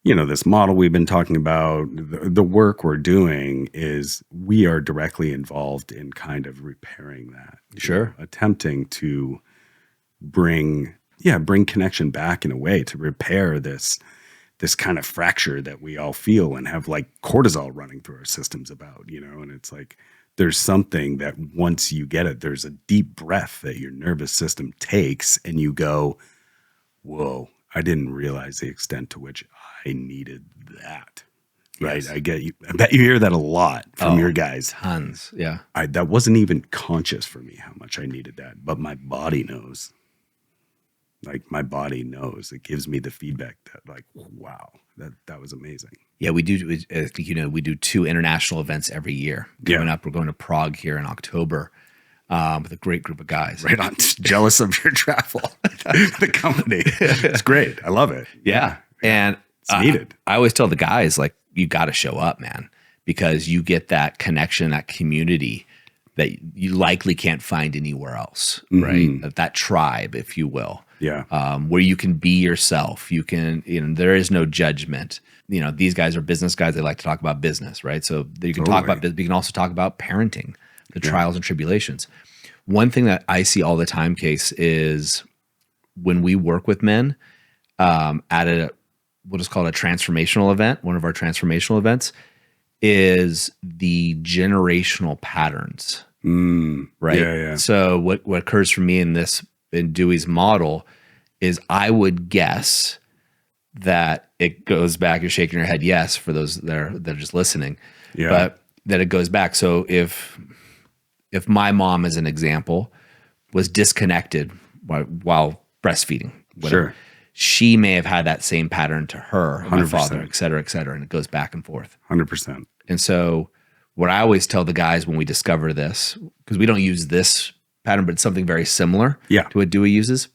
this model we've been talking about, the work we're doing is we are directly involved in kind of repairing that. Sure. Attempting to bring connection back in a way to repair this kind of fracture that we all feel and have like cortisol running through our systems about, and it's like, there's something that once you get it, there's a deep breath that your nervous system takes and you go, whoa, I didn't realize the extent to which I needed that. Right. Yes. I bet you hear that a lot from your guys. Tons. Yeah. That wasn't even conscious for me how much I needed that, but my body knows. Like my body knows. It gives me the feedback that like, wow, that was amazing. Yeah, we do. I think we do 2 international events every year. Coming up, we're going to Prague here in October with a great group of guys. Right on. Jealous of your travel. The company. It's great. I love it. Yeah. And it's needed. I always tell the guys, like, you got to show up, man, because you get that connection, that community that you likely can't find anywhere else, right? That tribe, if you will. Yeah. Where you can be yourself. You can, there is no judgment. These guys are business guys. They like to talk about business, right? So you can talk about, but you can also talk about parenting, the trials and tribulations. One thing that I see all the time, Case, is when we work with men at what is called a transformational event, one of our transformational events, is the generational patterns, right? Yeah. So what occurs for me in Dewey's model is I would guess that it goes back. You're shaking your head yes for those that are just listening, but that it goes back. So if my mom, as an example, was disconnected while breastfeeding, whatever, she may have had that same pattern to her, my father, et cetera, and it goes back and forth. 100%. And so what I always tell the guys when we discover this, because we don't use this pattern, but it's something very similar to what Dewey uses,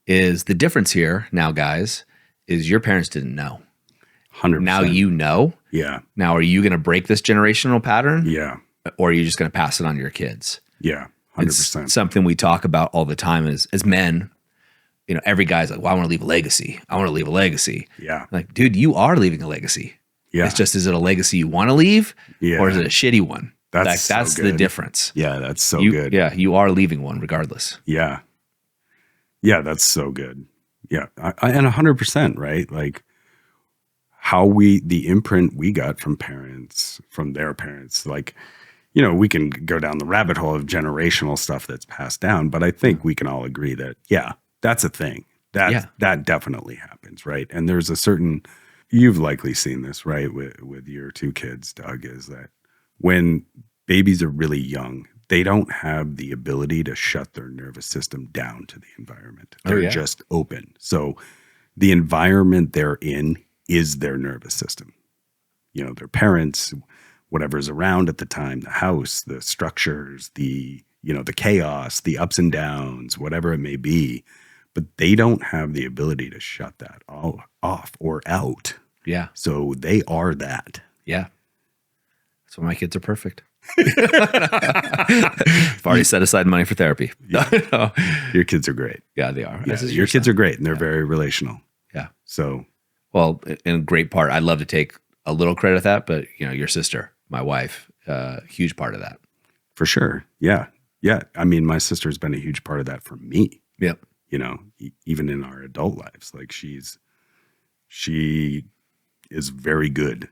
is the difference here now, guys, is your parents didn't know. 100%. Now you know. Yeah. Now, are you going to break this generational pattern? Yeah. Or are you just going to pass it on to your kids? Yeah. 100%. It's something we talk about all the time as men. Every guy's like, well, I want to leave a legacy. I want to leave a legacy. Yeah. Like, dude, you are leaving a legacy. Yeah. It's just, is it a legacy you want to leave? Yeah. Or is it a shitty one? That's the difference. Yeah, that's so good. Yeah, you are leaving one regardless. Yeah. Yeah, that's so good. Yeah. And 100%, right? Like the imprint we got from parents, from their parents, like, we can go down the rabbit hole of generational stuff that's passed down, but I think we can all agree that, that's a thing. That definitely happens, right? And there's a certain, you've likely seen this, right, with your 2 kids, Doug, is that when babies are really young. They don't have the ability to shut their nervous system down to the environment. They're just open. So the environment they're in is their nervous system. Their parents, whatever's around at the time, the house, the structures, the chaos, the ups and downs, whatever it may be. But they don't have the ability to shut that all off or out. Yeah. So they are that. Yeah. That's why my kids are perfect. I've already set aside money for therapy. Yeah. Your kids are great. Yeah, they are. Yeah, your kids are great, and they're very relational. Yeah. So, well, in a great part, I'd love to take a little credit of that, but your sister, my wife, huge part of that. For sure. Yeah. Yeah. I mean, my sister's been a huge part of that for me. Yep. Even in our adult lives, like she is very good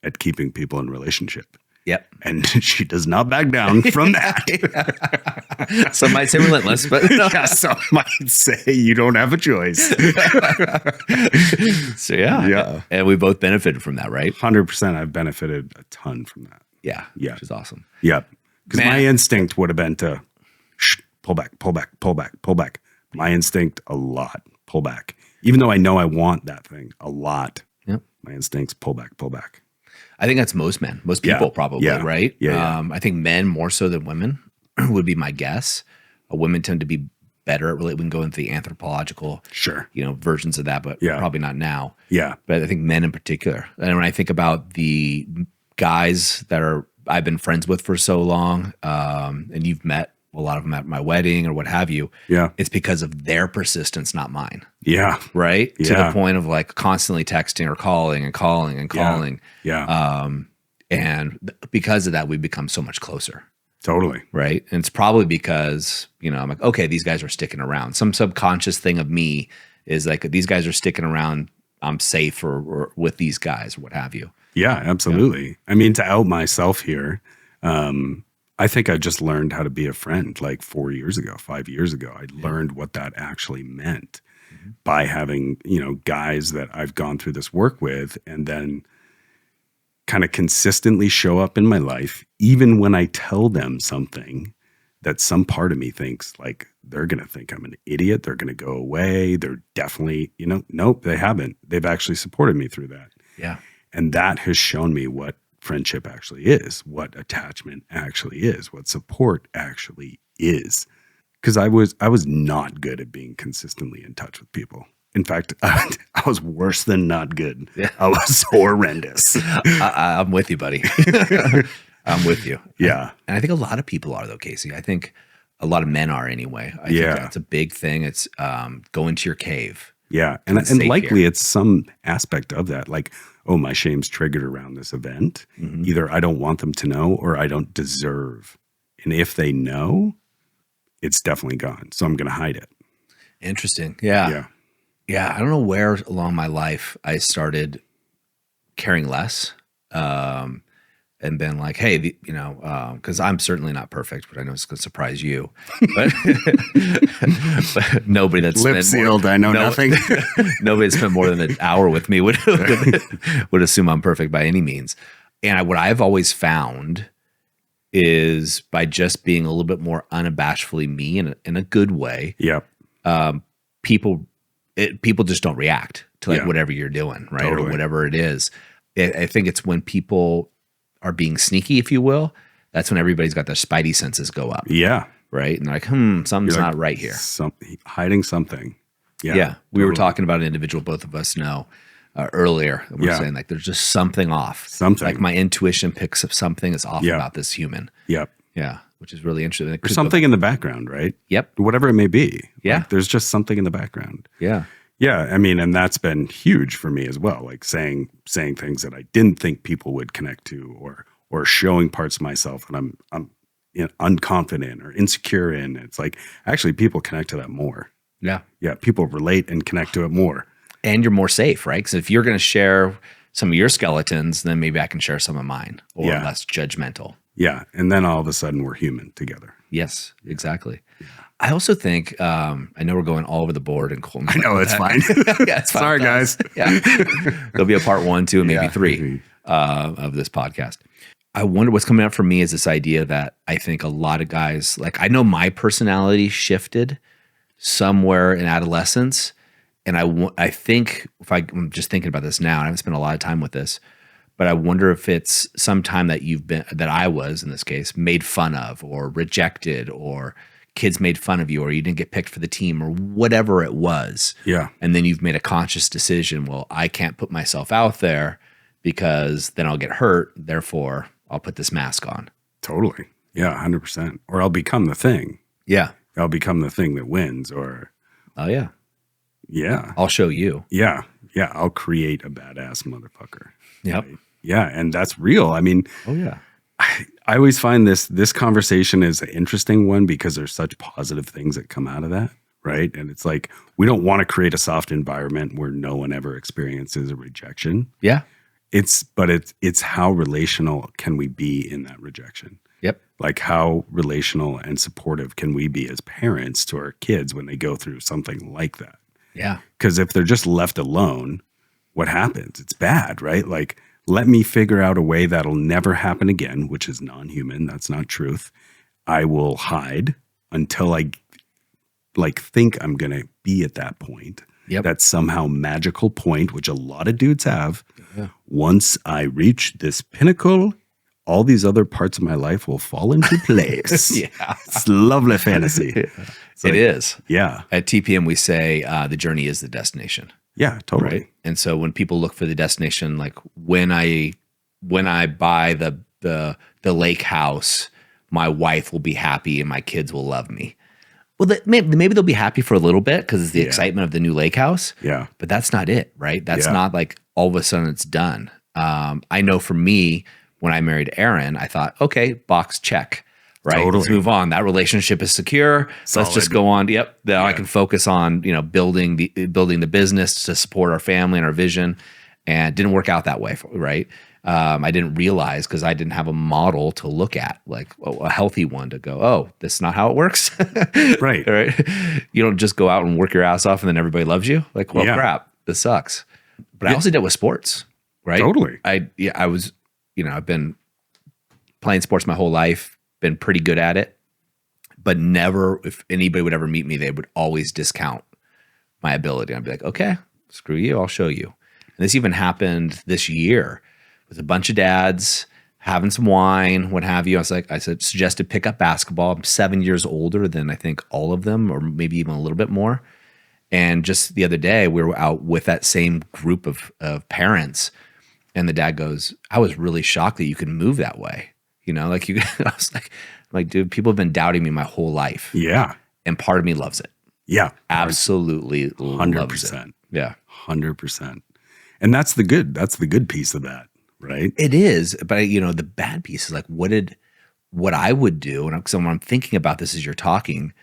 at keeping people in relationship. Yep. And she does not back down from that. Some might say relentless, but yeah, some might say you don't have a choice. So yeah. And we both benefited from that, right? 100%. I've benefited a ton from that. Yeah. Yeah. Which is awesome. Yep. Because my instinct would have been to pull back, pull back, pull back, pull back. My instinct, a lot, pull back. Even though I know I want that thing a lot, my instincts, pull back, pull back. I think that's most men, most people probably, right? Yeah. I think men more so than women would be my guess. Women tend to be better at we can go into the anthropological versions of that, but probably not now. Yeah. But I think men in particular. And when I think about the guys that I've been friends with for so long, and you've met a lot of them at my wedding or what have you. Yeah. It's because of their persistence, not mine. Yeah. Right? Yeah. To the point of constantly texting or calling and calling and calling. Yeah. And because of that, we've become so much closer. Totally. Right. And it's probably because, I'm like, okay, these guys are sticking around. Some subconscious thing of me is like, these guys are sticking around. I'm safe or with these guys or what have you. Yeah, absolutely. Yeah. I mean, to out myself here, I think I just learned how to be a friend 5 years ago. I learned what that actually meant by having, guys that I've gone through this work with and then kind of consistently show up in my life, even when I tell them something that some part of me thinks they're going to think I'm an idiot. They're going to go away. They're definitely, nope, they haven't. They've actually supported me through that. Yeah. And that has shown me what friendship actually is, what attachment actually is, what support actually is. Because I was not good at being consistently in touch with people. In fact, I was worse than not good. Yeah. I was horrendous. I'm with you, buddy. I'm with you. Yeah. And I think a lot of people are, though, Casey. I think a lot of men are anyway. I think that's a big thing. It's go into your cave. Yeah. And likely it's some aspect of that. My shame's triggered around this event. Mm-hmm. Either I don't want them to know or I don't deserve. And if they know, it's definitely gone. So I'm going to hide it. Interesting. Yeah. Yeah. Yeah. I don't know where along my life I started caring less and been like, hey, because I'm certainly not perfect, but I know it's going to surprise you. But nobody that's lip sealed, I know nothing. Nobody that's spent more than an hour with me would assume I'm perfect by any means. And what I've always found is by just being a little bit more unabashedly me in a good way. Yep. People just don't react to whatever you're doing, right? Totally. Or whatever it is. I think it's when people are being sneaky, if you will, that's when everybody's got their spidey senses go up. Yeah. Right. And they're like, something's not right here. Hiding something. Yeah. Yeah. We were talking about an individual both of us know earlier. And we're saying there's just something off. Something. My intuition picks up something is off about this human. Yep. Yeah. Which is really interesting. There's something in the background, right? Yep. Whatever it may be. Yeah. There's just something in the background. Yeah. Yeah, I mean, and that's been huge for me as well. Saying things that I didn't think people would connect to, or showing parts of myself that I'm unconfident or insecure in. It's actually people connect to that more. Yeah, yeah, people relate and connect to it more. And you're more safe, right? Because if you're going to share some of your skeletons, then maybe I can share some of mine, or less judgmental. Yeah, and then all of a sudden we're human together. Yes, exactly. I also think, I know we're going all over the board and cool. I know, it's fine. Yeah, it's fine. Sorry, guys. Yeah. There'll be a part 1, 2, and maybe 3 of this podcast. I wonder what's coming up for me is this idea that I think a lot of guys, like I know my personality shifted somewhere in adolescence. And I think I'm just thinking about this now, and I haven't spent a lot of time with this, but I wonder if it's some time that that I was in this case made fun of or rejected, or kids made fun of you, or you didn't get picked for the team, or whatever it was. Yeah. And then you've made a conscious decision. Well, I can't put myself out there because then I'll get hurt. Therefore, I'll put this mask on. Totally. Yeah, 100%. Or I'll become the thing. Yeah. I'll become the thing that wins. Or oh yeah. Yeah. I'll show you. Yeah. Yeah. I'll create a badass motherfucker. Yep. Right? Yeah. And that's real. I mean, oh yeah. I always find this conversation is an interesting one because there's such positive things that come out of that. Right. And it's like, we don't want to create a soft environment where no one ever experiences a rejection. Yeah. It's how relational can we be in that rejection? Yep. Like how relational and supportive can we be as parents to our kids when they go through something like that? Yeah. Because if they're just left alone, what happens? It's bad, right? Like, let me figure out a way that'll never happen again, which is non-human. That's not truth. I will hide until I think I'm going to be at that point. Yep. That somehow magical point, which a lot of dudes have. Yeah. Once I reach this pinnacle, all these other parts of my life will fall into place. Yeah. It's lovely fantasy. Yeah. It is. Yeah. At TPM, we say the journey is the destination. Yeah, totally. Right. And so when people look for the destination, like when I buy the lake house, my wife will be happy and my kids will love me. Well, maybe they'll be happy for a little bit because it's the excitement of the new lake house. Yeah. But that's not it, right? That's not like all of a sudden it's done. I know for me, when I married Erin, I thought, okay, box check, right? Totally. Let's move on. That relationship is secure. Solid. Let's just go on. Yep. Now I can focus on, building the business to support our family and our vision. And it didn't work out that way, right? I didn't realize because I didn't have a model to look at, like a healthy one to go, oh, this is not how it works. Right. Right. You don't just go out and work your ass off and then everybody loves you. Like, well, crap, this sucks. But I also did with sports, right? Totally. I was, I've been playing sports my whole life, been pretty good at it, but never, if anybody would ever meet me, they would always discount my ability. I'd be like, okay, screw you, I'll show you. And this even happened this year with a bunch of dads having some wine, what have you. I suggested pick up basketball. I'm 7 years older than I think all of them, or maybe even a little bit more. And just the other day, we were out with that same group of parents, and the dad goes, I was really shocked that you could move that way. I was like, dude, people have been doubting me my whole life. Yeah. And part of me loves it. Yeah. Absolutely 100%. loves it. Yeah. 100%. And that's the good piece of that, right? It is. But the bad piece is like, what I would do, and so when I'm thinking about this as you're talking,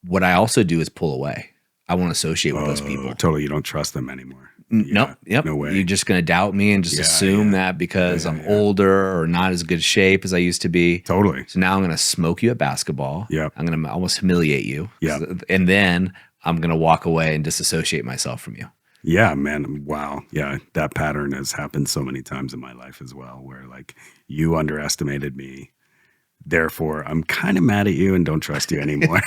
what I also do is pull away. I won't associate with those people. Totally. You don't trust them anymore. Nope. Yep. No way. You're just going to doubt me and just assume that because I'm older or not as good shape as I used to be. Totally. So now I'm going to smoke you at basketball. Yep. I'm going to almost humiliate you. Yeah. And then I'm going to walk away and disassociate myself from you. Yeah, man. Wow. Yeah. That pattern has happened so many times in my life as well, where like you underestimated me. Therefore, I'm kind of mad at you and don't trust you anymore.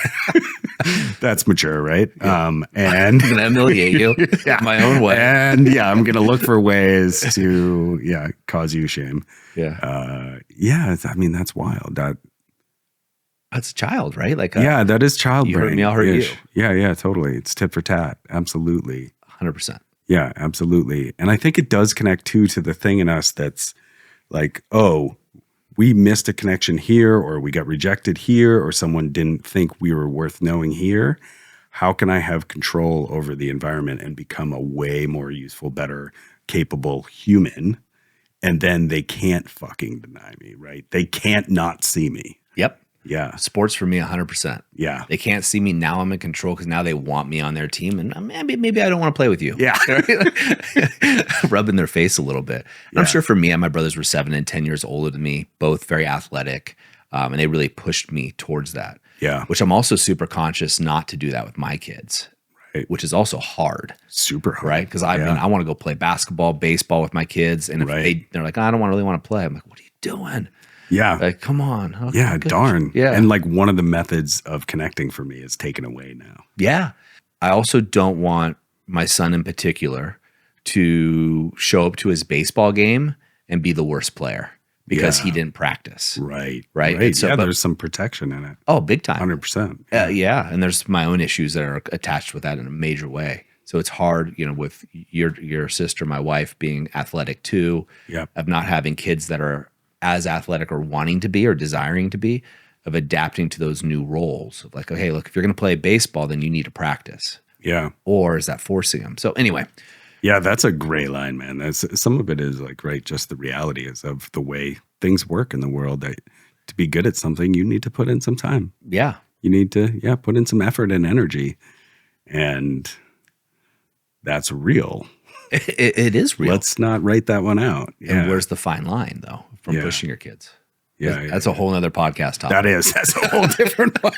That's mature, right? Yeah. And I'm going to humiliate you my own way. And I'm going to look for ways to, cause you shame. Yeah. That's wild. That's a child, right? Like, that is child you brain. hurt me, I'll hurt you. Yeah, totally. It's tit for tat. Absolutely. 100%. Yeah, absolutely. And I think it does connect too to the thing in us that's like, oh, we missed a connection here, or we got rejected here, or someone didn't think we were worth knowing here. How can I have control over the environment and become a way more useful, better, capable human? And then they can't fucking deny me, right? They can't not see me. Yep. Yeah. Sports for me, 100%. Yeah. They can't see me. Now I'm in control because now they want me on their team. And maybe I don't want to play with you. Yeah. Rubbing their face a little bit. I'm sure for me, my brothers were 7 and 10 years older than me, both very athletic. And they really pushed me towards that. Yeah. Which I'm also super conscious not to do that with my kids. Right. Which is also hard. Super hard. Right. Because I want to go play basketball, baseball with my kids. And if they're like, I don't really want to play. I'm like, what are you doing? Yeah. Like, come on. Okay, Yeah, good. darn. Yeah. And like one of the methods of connecting for me is taken away now. Yeah. I also don't want my son in particular to show up to his baseball game and be the worst player because he didn't practice. Right. Right. And so, yeah, but, there's some protection in it. oh, big time. 100%. Yeah. And there's my own issues that are attached with that in a major way. So it's hard, you know, with your sister, my wife being athletic too, Yep. of not having kids that are as athletic or wanting to be or desiring to be, of adapting to those new roles of like, oh, hey, look, if you're going to play baseball, then you need to practice. Yeah. Or is that forcing them? So anyway. Yeah, that's a gray line, man. That's some of it is like, right, just the reality is of the way things work in the world, that to be good at something, you need to put in some time. Yeah. You need to, put in some effort and energy. And that's real. It is real. Let's not write that one out. Yeah. And where's the fine line, though, from pushing your kids? Yeah, That's a whole nother podcast topic. That's a whole different one.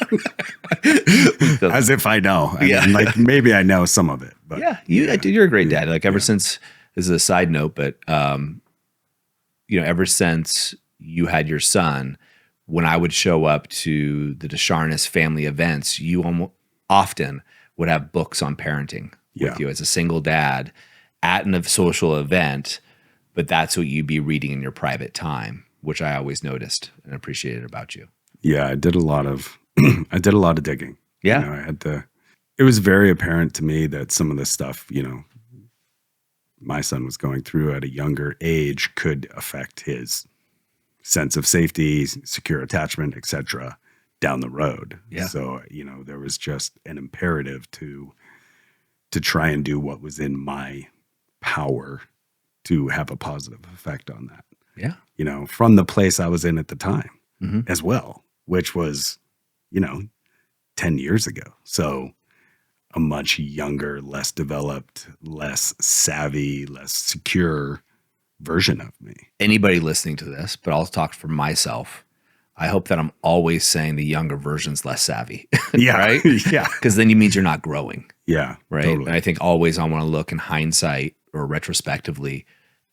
As if I know. I mean, like maybe I know some of it. But yeah, you're a great dad. Like ever since, this is a side note, but ever since you had your son, when I would show up to the Desharnais family events, you often would have books on parenting with you as a single dad at a social event, but that's what you'd be reading in your private time, which I always noticed and appreciated about you. Yeah, I did a lot of digging. Yeah. You know, it was very apparent to me that some of the stuff, my son was going through at a younger age could affect his sense of safety, secure attachment, etc. down the road. Yeah. So, there was just an imperative to try and do what was in my power to have a positive effect on that. Yeah. From the place I was in at the time as well, which was, 10 years ago. So a much younger, less developed, less savvy, less secure version of me. Anybody listening to this, but I'll talk for myself. I hope that I'm always saying the younger version's less savvy. Yeah. Right? Yeah. Because then it means you're not growing. Yeah. Right. Totally. And I think always I want to look in hindsight or retrospectively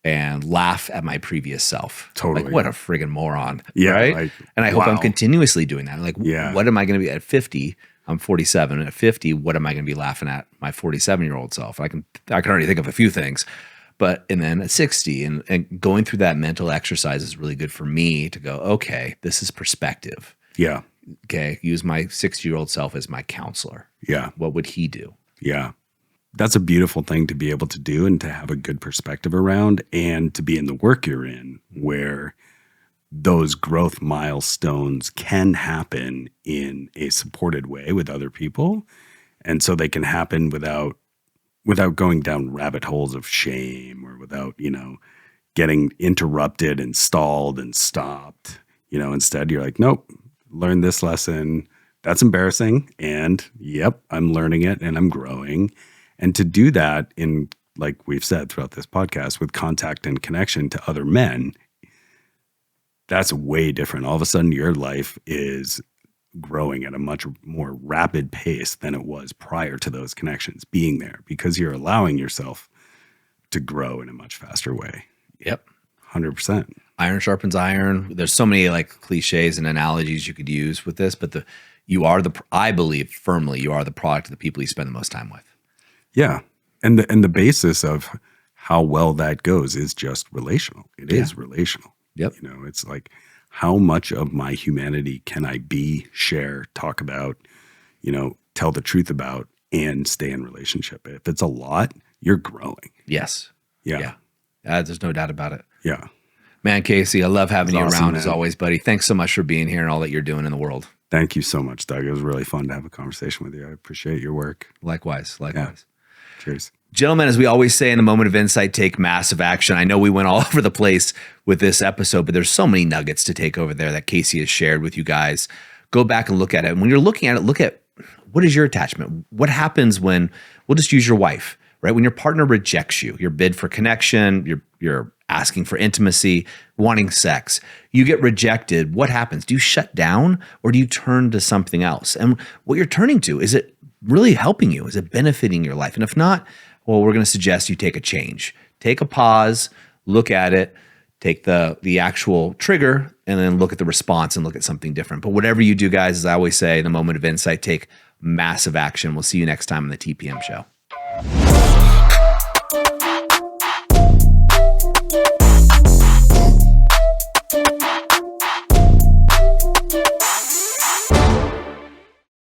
and laugh at my previous self. Totally. Like, what a friggin' moron. Yeah. Right. Like, and I hope wow. I'm continuously doing that. Like, Yeah. what am I going to be at 50? I'm 47. At 50, what am I going to be laughing at my 47-year-old self? I can already think of a few things. And then at 60 and going through that mental exercise is really good for me to go, okay, this is perspective. Yeah. Okay. Use my 60-year-old self as my counselor. Yeah. What would he do? Yeah. That's a beautiful thing to be able to do and to have a good perspective around, and to be in the work you're in where those growth milestones can happen in a supported way with other people. And so they can happen without going down rabbit holes of shame, or without, getting interrupted and stalled and stopped. Instead you're like, nope, learn this lesson. That's embarrassing. And yep, I'm learning it and I'm growing. And to do that in, like we've said throughout this podcast, with contact and connection to other men, that's way different. All of a sudden your life is growing at a much more rapid pace than it was prior to those connections being there, because you're allowing yourself to grow in a much faster way. Yep. 100%. Iron sharpens iron. There's so many like cliches and analogies you could use with this, but I believe firmly you are the product of the people you spend the most time with. Yeah. And the basis of how well that goes is just relational. It is relational. Yep. It's like, how much of my humanity can I be, share, talk about, tell the truth about, and stay in relationship? If it's a lot, you're growing. Yes. Yeah. There's no doubt about it. Yeah. Man, Casey, I love having you Awesome, around man. as always, buddy. Thanks so much for being here and all that you're doing in the world. Thank you so much, Doug. It was really fun to have a conversation with you. I appreciate your work. Likewise. Yeah. Cheers. Gentlemen, as we always say in the moment of insight, take massive action. I know we went all over the place with this episode, but there's so many nuggets to take over there that Casey has shared with you guys. Go back and look at it. And when you're looking at it, look at what is your attachment? What happens when, we'll just use your wife, right? When your partner rejects you, your bid for connection, you're asking for intimacy, wanting sex, you get rejected. What happens? Do you shut down or do you turn to something else? And what you're turning to, is it really helping you? Is it benefiting your life? And if not, well, we're going to suggest you take a change. Take a pause, look at it, take the actual trigger and then look at the response and look at something different. But whatever you do, guys, as I always say, in the moment of insight, take massive action. We'll see you next time on the TPM show.